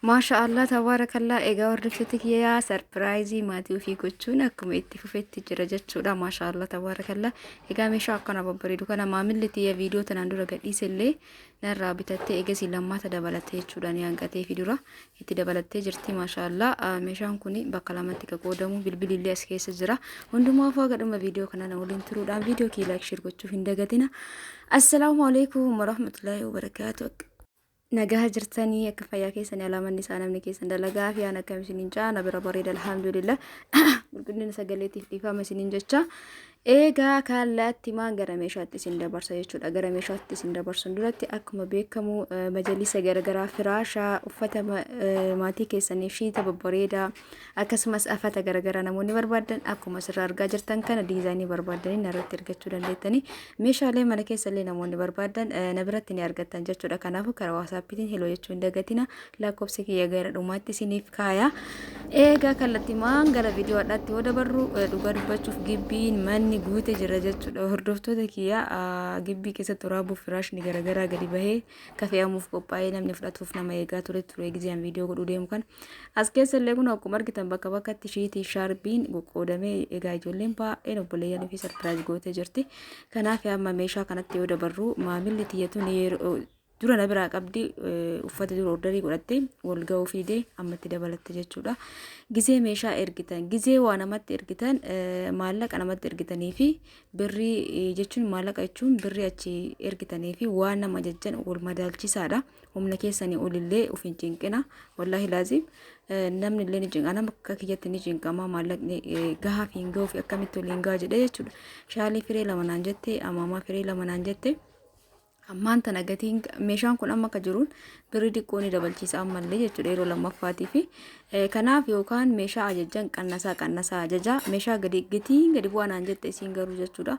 Maashaallah tabarakallah egaa hordoftoota kiyyaa sarpiraayizii maatii ofii gochuun akkuma itti fufetti jira jechuudha. Maashaallah tabarakallah egaa meeshaa akkana babbareedu kana maamilli tiyya viidiyoo tanaan dura gadhiise illee narraa bitattee eegasii lammaata dabalattee jechuudha ni hanqatee fi dura itti dabalattee jirti. Maashaallah meeshaan kun bakka lamatti qoodamu bilbilillee as keessa jira. Hundumaaf gadhuma viidiyoo kana waliin turuudhaan viidiyoo kii laayik shir gochuuf hin dagatina. Assalaamu alaykum warahmatullahi wabarakaatuh. Nagaha jirtanii akka fayyaa keessanii alaamanni isaa namni keessan dalagaa fi aan akkam isiniin jaa na bira bareeda alhamdulillah qulqullina sagaleetiif dhiifama isiniin jecha eegaa kallattii maan gara meeshaatti isin dabarsa jechuudha. Gara meeshaatti isin dabarsuun duratti akkuma beekamu majalisa garagaraa firaashaa uffata maatii keessanii fi tapha bareedaa akkasumas afata garagaraa namoonni barbaadan akkuma sirraa argaa jirtan kana diizaayinii barbaadanii narratti argachuu dandeettanii meeshaalee mana keessallee namoonni barbaadan na biratti ni argattan jechuudha. Kanaafuu karaa waasaapiitiin heloo jechuu hin dagatina lakkoofsa kiyya gara dhumaatti isiniif kaaya. Eegaa kallattii maan gara viidiyoo addaatti yoo dabarru dhugaa dubbachuuf gibbiin manni guute jira jechuudha. Hordoftoota kiyyaa gibbii keessatti waraabuuf firaashni garagaraa gadi bahee kafe'amuuf qophaa'ee namni fudhatuuf nama eegaa ture gizeen viidiyoo godhuu deemu kan as keessa illee kun akkuma argitan bakka bakkatti shiitii shaarbiin qoqqoodamee egaa ijoolleen baay'een obboleeyyan fi sarpiraayiz gootee jirti. Kanaaf amma meeshaa kanatti yoo dabarru maamilli tiyyatuun yeroo dura na biraa qabdi uffata dura ordarii godhatte wal ga'uu fiidee ammatti dabalatte jechuudha. Gizee meeshaa ergitan gizee waa namatti ergitan maallaqa namatti ergitanii fi birrii jechuun maallaqa jechuun birrii achi ergitanii fi waan nama jajjan wal madaalchisaadha. Humna keessanii olillee of hin cinqina wallahi laazim namni illee ni cinqana akka kiyyatti ni cinqama maallaqni gahaa fi hin ga'uu fi akkamitti waliin gahaa jedha jechuudha. Shaalii firee lama naan jette amaamaa firee lama naan jette. Ammaan tana gatiin meeshaan kun amma akka jiruun birrii xiqqoo ni dabalchiisa ammallee jechuudha yeroo lammaffaatii fi kanaaf yookaan meeshaa ajajjan qannasaa ajajaa meeshaa gatiin gadi bu'aa naan jette isiin garuu jechuudha.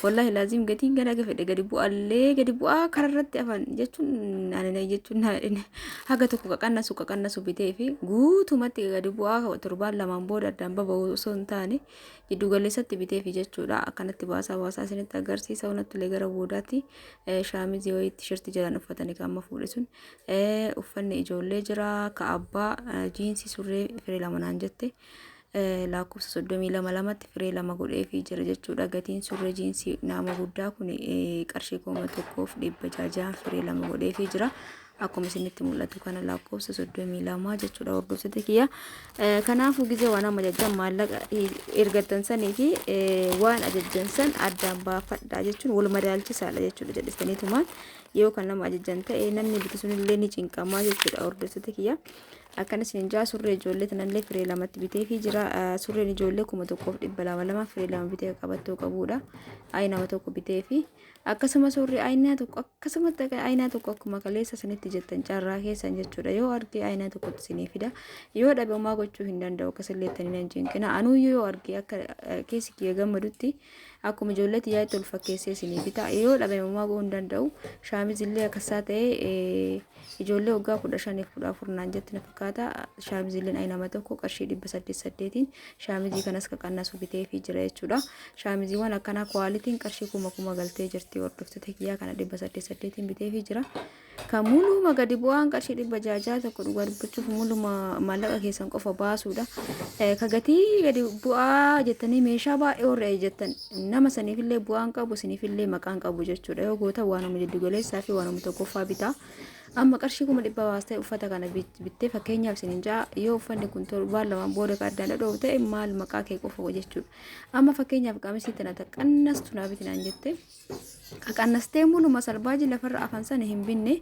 Wallahi laazim gatiin gadi fedhe gadi bu'aa kararratti afan jechuun haga tokko qannasu bitee fi guutumatti gadi bu'aa torbaan lamaan booda addaan baba'u osoo hin taane jiddu galeessatti bitee fi jechuudha. Akkanatti baasaa isinitti agarsiisa wanattulee gara boodaatti shaamizii wayii tiishartii jalaan uffatanii kan amma fuudhe sun uffanni ijoollee jira ka abbaa jiinsii surree firee lama naan jette lakkoofsa 32 firee lama godhee fi jira jechuudha. Gatiin surree jiinsii nama guddaa kun qarshii 1,600 firee lama godhee fi jira. Akkuma isinitti mul'atu kana lakkoofsa 32 jechuudha hordoftoota kiyya. Kanaafuu gizee waan amma jajjan maallaqa ergattan sanii fi waan ajajjan san addaan baafadha jechuun wal madaalchisaadha jechuudha jedhistaniitumaan yoo kan nama ajajjan ta'e namni bitu sunillee ni cinqamaa jechuudha hordoftoota kiyya. Akkana isin surree ijoollee tanallee firee lamatti bitee fi jira. Surreen ijoollee 1,200 firee lama bitee qabattoo qabudha. Nama tokko bitee fi akkasuma surree aynaa tokko akkasumatti aynaa tokko akkuma kaleessa sanitti jettan carraa keessan jechuudha. Yoo argee aynaa tokkotti isinii fida yoo dhabe homaa gochuu hin danda'u akkasilleettanii nan cinqina anuyyuu yoo argee akka keessi kiyya gammadutti akkuma ijoolleetti yaa'ii tol fakkeessee isinii bita yoo dhabe homaa gochuu hin danda'u. Shaamizillee akkasaa ta'ee ijoollee waggaa 15-14 naan jetti na fakkaata. Shaamizilleen aynama tokko qarshii 800 shaamizii kanas ka qannasu bitee fi jira jechuudha. Shaamiziiwwan akkanaa kwaalitiin qarshii 1000 galtee jirti hordoftoota kiyyaa kana 800 bitee fi jira. Kan muluma gadi bu'aan qarshii 600 tokko dhugaa dubbachuuf muluma maallaqa keessan qofa baasuudha. Ka gatii gadi bu'aa jettanii meeshaa baay'ee horree jettan nama saniifillee bu'aan qabu siniifillee maqaan qabu jechuudha. Yoo goota waanuma jiddu galeessaa fi waanuma tokkoffaa bitaa. Amma qarshii 100 baastee uffata kana bittee fakkeenyaaf isiniin jaa yoo uffanni kun torbaan lamaan booda addaan dhadhoofu ta'e maal maqaa kee qofa jechuudha. Amma fakkeenyaaf qamisii tana qannastu naa biti naan jette qannastee muluma salbaaji lafarra afan sana hin binne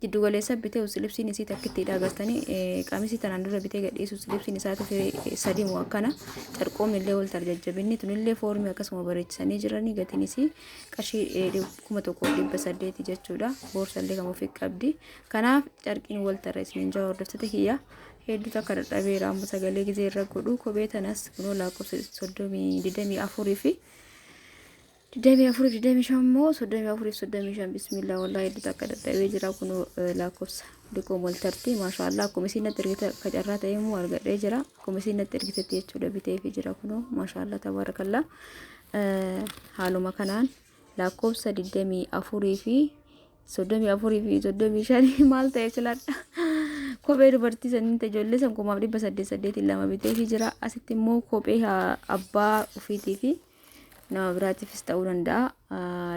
jiddu galeessa bitee usilibsiin isii takkitti dhagastanii qamisii tanaan dura bitee gadhiisu usilibsiin isaati fi sadii moo akkana carqoomni illee wal tarjajjabinni tunillee foormii akkasuma bareechisanii jiranii gatiin isii qarshii 1,800 jechuudha. Boorsallee kan ofii qabdi. Kanaaf carqiin wal tarra isiniin jaa hordoftoota kiyya hedduu takka dadhabeera amma sagalee gizee irra godhu kophee tanas kunoo lakkoofsa 24 fi 25 immoo 34 bismillah wallahi hedduu takka dadhabee jira kunoo lakkoofsa liqoo moltarti maashaallah akkuma isiin natti ergite kacarraa ta'e immoo argadhee jira akkuma isiin natti ergitetti jechuudha bitee fi jira kunoo maashaallah tabarakallah. Haaluma kanaan lakkoofsa 24 fi 34 fi 35 maal ta'e filadha kophee dubartii saniin ijoollee san 1882 bitee fi jira. Asitti immoo kophee abbaa ofiitii fi nama biraatiifis ta'uu danda'a.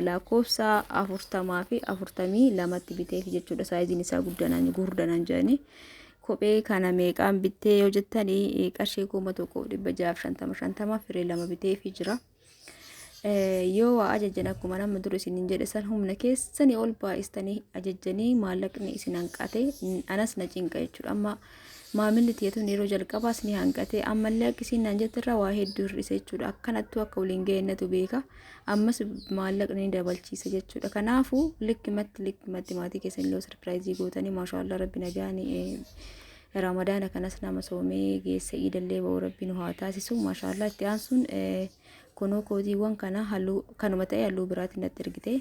Lakkoofsa 40 fi 42tti bitee fi jechuudha. Saayiziin isaa guddanaan jedhanii. Kophee kana meeqaan bittee yoo jettanii qarshii 1650 firee lama bitee fi jira. Yoo waa ajajjan akkuma nama dura isiniin jedhe san humna keessanii ol baay'istanii ajajjanii maallaqni isin hanqate anas na cinqa jechuudha. Amma maamilli tiyatuun yeroo jalqabaas ni hanqate ammallee akkasiin naan jettirra waa hedduu hir'ise jechuudha. Akkanattuu akka waliin ga'ennatu beeka. Ammas maallaqni dabalchiisa jechuudha. Kanaafuu likkimatti maatii keessanii loo sarpiraayizii gootanii maashaallah rabbi nagaanii ramadaana kanas nama soomee geessa iidallee ba'u rabbi nu haa taasisu maashaallah. Itti aansuun kunoo kootiiwwan kana halluu kanuma ta'e halluu biraatiin natti ergite.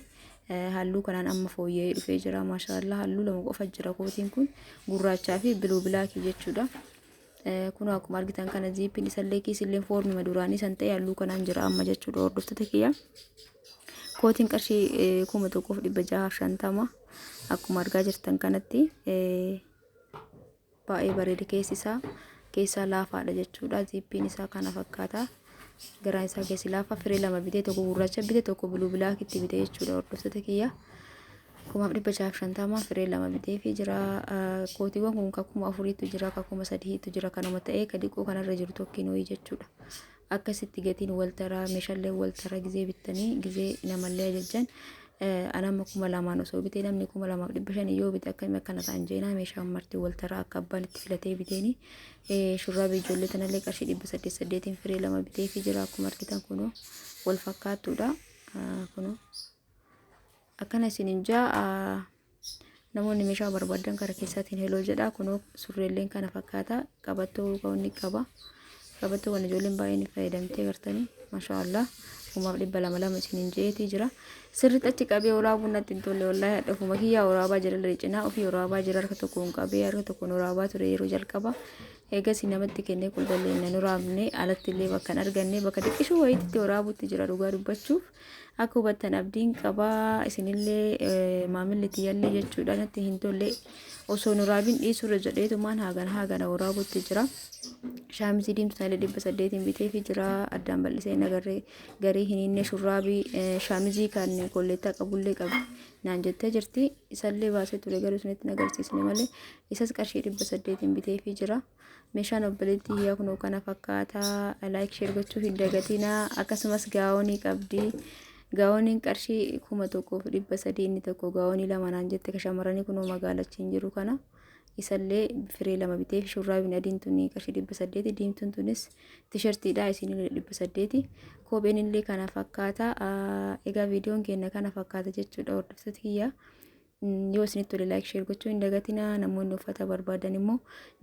Halluu kanaan amma fooyya'ee dhufee jira maashaallah. Halluu lama qofa jira kootiin kun gurraachaa fi biluu bilaakii jechuudha. Kunoo akkuma argitan kana ziippiin isallee kiisillee foormi maduraanii san ta'e halluu kanaan jira amma jechuudha. Hordoftoota kiyya kootiin qarshii 1650 akkuma argaa jirtan kanatti baay'ee bareeda keessaa laafaadha jechuudha. Ziippiin isaa kana fakkaata. Garaan isaa keessi laafa firee lama bitee tokko gurraacha bitee tokko biluu bilaakitti bitee jechuudha. Hordoftoota kiyya 1650 firee lama bitee fi jira. Kootiiwwan kun kakuma 4tu jira kakuma 3tu jira kanuma ta'ee kadiqoo kanarra jiru tokkiin ho'i jechuudha. Akkasitti gatiin waltaraa meeshaalee waltaraa gizee bittanii gizee namallee ajajjan anamma 2000 osoo bitee namni 2500 yoo bite akkana ta'an jeenaa meeshaan marti waltaraa akka abbaan itti filatee biteeni shurraabii ijoollee tanallee qarshii 800 firee lama bitee fi jira. Akkuma argitan kunoo wal fakkaattuudha. Kunoo akkana isiniin jaa namoonni meeshaa barbaadan karaa keessaatiin heloo jedha. Kunoo surreelleen kana fakkaata. Qabattoo qabanni qaba. Qabattoo kan ijoolleen baay'een fayyadamtee gartanii maashaallah. 200 isiniin jeetii jira. Sirriitti achi qabee waraabuu natti hin tolle wallahi dhafuma kiyyaa waraabaa jira cinaa ofii waraabaa jira harka tokkoon qabee harka tokkoon waraabaa ture yeroo jalqaba. Eegas namatti kennee qulqulleessine waraabne alatti illee bakka hin arganne bakka xiqqishuu wayiitti waraabuutti jira dhugaa dubbachuuf. Akka hubattan abdiin qabaa isinillee maamilli tiyyallee jechuudha natti hin tolle osoo waraabiin dhiisurra jedheetumaan haagana waraabuutti jira. Shaamizii diimtuu taalee 800 bitee fi jira. Addaan bal'isee nagarree garii hiniinne shurraabii shaamizii kan kolleettaa qabullee qabu naan jettee jirti. Isallee baasee ture garuu isinitti nagarsiisne malee isas qarshii 800 bitee fi jira. Meeshaan obboleettii hiyyaa kunoo kana fakkaata. Laayik sheer gochuu hin dagatinaa. Akkasumas gaawonii qabdi. Gaawoniin qarshii 1300 inni tokko gaawonii lama naan jette shamarranii kunoo magaalachiin jiru kana. Isallee firee lama bitee fi shurraabiin adiin tuni qarshii 800 diimtuun tunis tiishartiidha isinillee 800. Kopheen illee kana fakkaata. Egaa viidiyoon keenya kana fakkaata jechuudha. Hordoftoota kiyya yoo isinitti tole laayik sheer gochuu hin dagatinaa. Namoonni uffata barbaadan immoo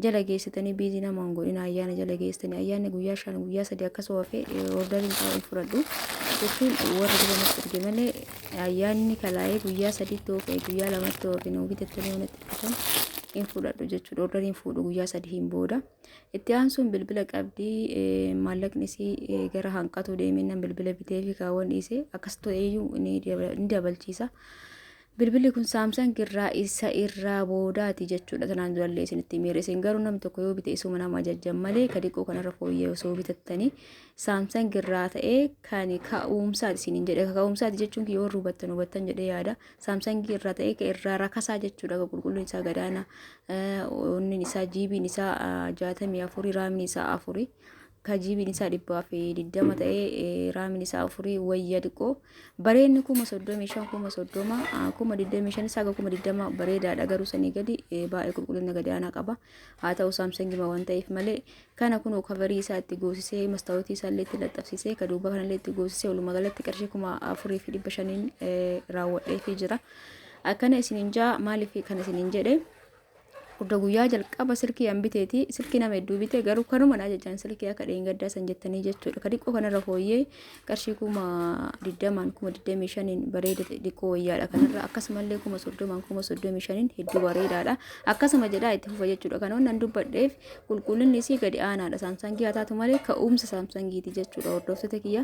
jala geessitanii biizii namaan godhina ayyaana jala geessitanii ayyaanni guyyaa 5 guyyaa 3 akkasuma fi orderiin ta'uu fudhadhu jechuun warra jiranatti erge malee ayyaanni kalaa'ee guyyaa 3tti oofee guyyaa 2tti oofee nuu bitattanii wanatti fudhatan hin fudhadhu jechuudha. Orderiin fuudhu guyyaa 3 booda. Itti aansuun bilbila qabdii maallaqni isii gara hanqatu deeminaan bilbila bitee fi kaawwan dhiisee akkas ta'eeyyuu ni dabalchiisa. Bilbilli kun Samsung irraa boodaati jechuudha. Tanaan durallee isinitti miire isin garuu namni tokko yoo bite isuma nama ajajjan malee kadiqoo kanarra fooyyee osoo bitattanii Samsung irraa ta'ee kan ka'umsaati isiniin jedhe. Ka'umsaati jechuun yoo hubattan jedhee yaada. Samsung irraa ta'ee ka irraa rakasaa jechuudha. Qulqulluun isaa gadaana. Onni isaa jiibiin isaa 64 raamni isaa 4. Kajibiin isaa 120 ta'ee raamni isaa 4 wayya diqoo bareenni 35,000 isaa 20 bareedaadha garuu sanii gadi baay'ee qulqullina gadaanaa qaba. Haa ta'u Samsung waan ta'eef malee kana kunoo kaverii isaa itti goosisee mastaawotii isaa illee itti laxxafsisee ka duuba kanallee itti goosisee walumaa galatti qarshii 4,500 raawwadhee fi jira. Akkana isiniin jaa maaliif kan isiniin jedhe Urda guyyaa jalqaba silkii hambiteeti silkii nama hedduu bite garuu kanuma na jechaan silkii akka dheengaddaa san jettanii jechuudha. Ka dhiqoo kanarra fooyyee qarshii 20,025 bareeda dhiqoo wayyaadha kanarra akkasumallee 30,035 hedduu bareedaadha. Akkasuma jedhaa itti fufa jechuudha. Kana wannan dubbadheef qulqullinni isii gadi aanaadha. Samsungii haa taatu malee ka'umsa Samsungiiti jechuudha. Hordoftoota kiyya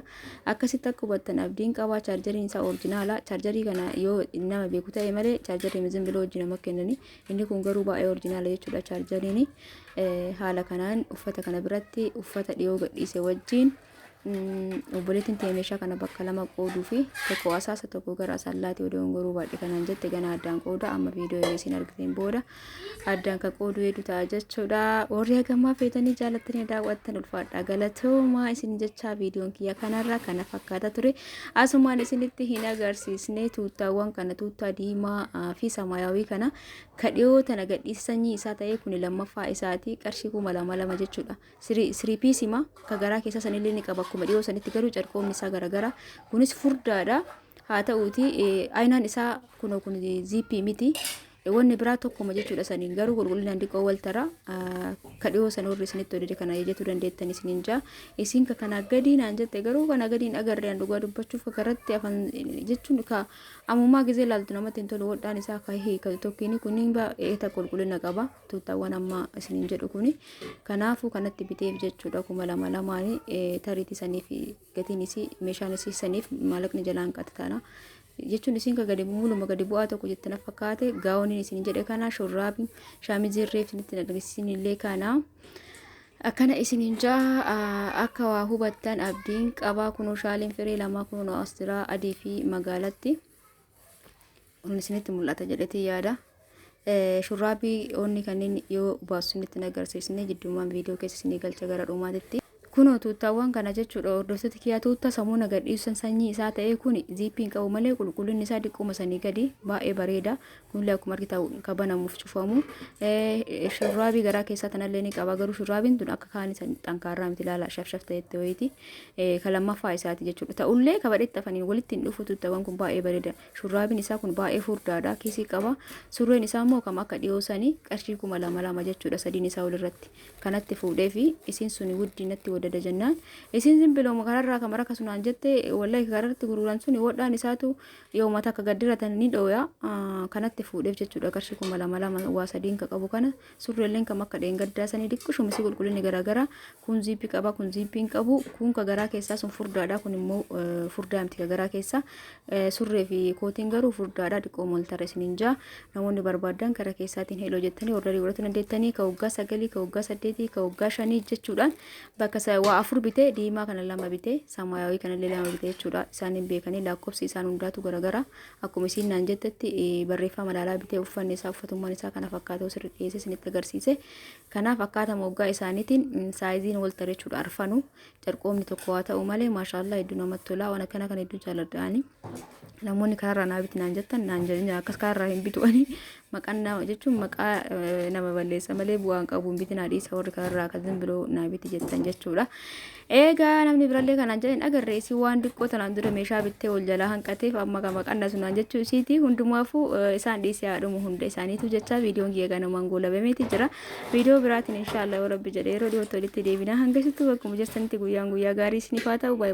akkasitti akka hubattan abdiin qabaa. Chaarjeriin isaa orijinaala. Chaarjerii kana yoo nama beeku ta'e malee chaarjerii mizin biloo wajjin nama kennani. Inni kun garuu baay'ee original jechuudha chargeriin haala kanaan uffata kana biratti uffata dhiyoo gadhiise wajjin obboleettiin tee meeshaa kana bakka lama qooduu fi tokko asaasa tokko gara asallaatti odoon goruu baadhee kanaan jette gana addaan qooda amma viidiyoo isin argiteen booda addaan ka qooduu hedduu ta'a jechuudha. Warri hagammaa feetanii jaallattanii daawwattan ulfaadha galatoomaa isin jechaa viidiyoon kiyya kanarraa kana fakkaata ture. Asumaan isinitti hin agarsiisne tuuttaawwan kana tuuttaa diimaa fi samaayawii kana kadhiyoo tana gadhiisanii isaa ta'ee kun lammaffaa isaati qarshii 2,200 jechuudha. Sirii piisima ka garaa keessa sanillee ni qaba akkuma dhiyoo sanitti garuu carqoomni isaa garagara kunis furdaadha haa ta'uuti aynaan isaa kun ziippii miti wanni biraa tokkuma jechuudha saniin garuu qulqullinaan diqoo waltara kadhiyoo san warri isinitti odede kana jechuu dandeettan isiniin jaa isin ka kana gadi naan jette garuu kana gadiin agarreen dhugaa dubbachuuf karatti afan jechuun ka amummaa gizee laaltu namatti hin tolu wadhaan isaa ka hiika tokkiin kunniin baay'ee qulqullina qaba tuuttaawwan amma isiniin jedhu kuni kanaafuu kanatti biteef jechuudha 2,200 tariitii saniif gatiin isii meeshaan isii saniif maallaqni jalaan qaxxaana jechuun isin ka gadi muluma gadi bu'aa tokko jettana fakkaate gaawoniin isin jedhe kana shurraabi shaamizii reefsinitti agarsiisin illee kana akkana isinin jaa akka waa hubattan abdiin qabaa kunoo shaaliin firee lamaa kunoo astiraa adii fi magaalatti kun isinitti mul'ata jedheti yaada. Shurraabii onni kanneen yoo baasunitti agarsiisne jidduumaan viidiyoo keessa isinii galcha gara dhumaatitti kuno tuuttaawwan kana jechuudha hordoftoota kiyyaa tuutta samuuna gadhiisan sanyii isaa ta'ee kun ziippiin qabu malee qulqullinni isaa diqquma sanii gadi baay'ee bareeda kunillee akkuma argitan kabanamuuf cufamu shurraabii garaa keessaa tanallee ni qaba garuu shurraabiin tun akka kaanii san xankaarraa miti ilaala shafshaf ta'etti wayiiti ka lammaffaa isaati jechuudha ta'ullee kabadhetti afaniin walitti hin dhufu tuuttaawwan kun baay'ee bareeda shurraabiin isaa kun baay'ee furdaadha kiisii qaba surreen isaa immoo kama akka dhiyoo sanii qarshii 2,200 jechuudha sadiin isaa walirratti kanatti fuudhee fi isiin suni guddinatti dada jennaan isin simbiloo makararraa kamara kasunaan jette wallahi kararratti gururan suni wodhaan isaatu yoo mata akka gaddiratan ni dhoya kanatti fuudheef jechuudha qarshii 2,200 waa sadiin ka qabu kana surreelleen kam akka dheengaddaa sanii diqqishuma si qulqullinni garagara kun ziippii qaba kun ziippiin qabu kun ka garaa keessaa sun furdaadha kun immoo furdaa miti ka garaa keessaa surree fi kootiin garuu furdaadha diqqoo moltara isiniin jaa namoonni barbaadan karaa keessaatiin heeloo jettanii ordarii godhatu dandeettanii ka waggaa 9 ka waggaa 8 ka waggaa 5 jechuudhaan bakka waa afur bitee diimaa kana lama bitee samaayawii kana illee lama bitee jechuudha isaanin beekanii lakkoofsi isaan hundaatu garagara akkuma isin naan jettetti barreeffama madaalaa bitee uffanni isaa uffatummaan isaa kana fakkaatoo sirri dhiyeesse isinitti agarsiise kanaaf akkaataa moggaa isaaniitiin saayiziin wal tare jechuudha arfanu carqoomni tokko haa ta'u malee maashaallah hedduu namatti tola waan akkana kana hedduu jaalladhaani namoonni kanarraa naa biti naan jettan naan jedhan akkas kanarraa hin bitu'anii maqaan nama jechuun maqaa nama balleessa malee bu'aan qabuun bitinaa dhiisa warri kanarraa kan biroo naa biti jettan jechuudha. Egaa namni birallee kanaan jedhan agarree isii waan diqqoo tanaan dura meeshaa bittee ol jalaa hanqateef amma maqaan sunaan jechuu isiiti hundumaafuu isaan dhiisee haadhumu hunda isaaniitu jecha viidiyoon kiyya ganumaan goolabameeti jira. Viidiyoo biraatiin inshaallah yoo rabbi jedhee yeroo dhiyootti walitti deebinaa hanga sittuu bakkuma jirtanitti guyyaa gaarii isiniif haa ta'u.